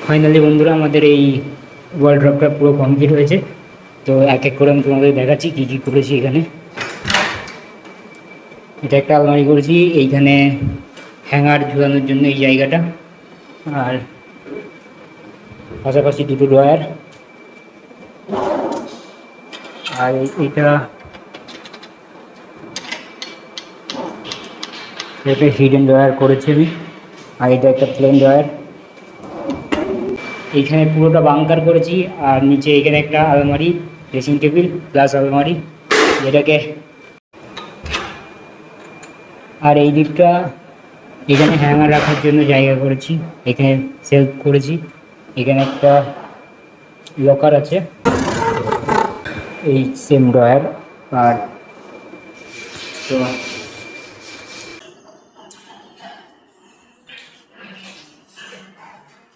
Finally বন্ধুরা আমাদের এই ওয়ার্ড্রপটা পুরো কমপ্লিট হয়েছে। তো এক এক করে আমি তোমাদের দেখাচ্ছি কী কী করেছি। এখানে এটা একটা আলমারি করেছি, এইখানে হ্যাঙ্গার ঝুলানোর জন্য এই জায়গাটা, আর পাশাপাশি দুটো ড্রয়ার, আর এটা একটা হিডেন ড্রয়ার করেছি আমি, আর এটা একটা প্লেন ড্রয়ার। এইখানে পুরোটা বাঙ্কার করেছি, আর নিচে এখানে একটা আলমারি, ড্রেসিং টেবিল প্লাস আলমারি যেটাকে, আর এই দিকটা এখানে হ্যাঙ্গার রাখার জন্য জায়গা করেছি, এখানে সেলফ করেছি, এখানে একটা লকার আছে, এই সেম ড্রয়ার। আর তো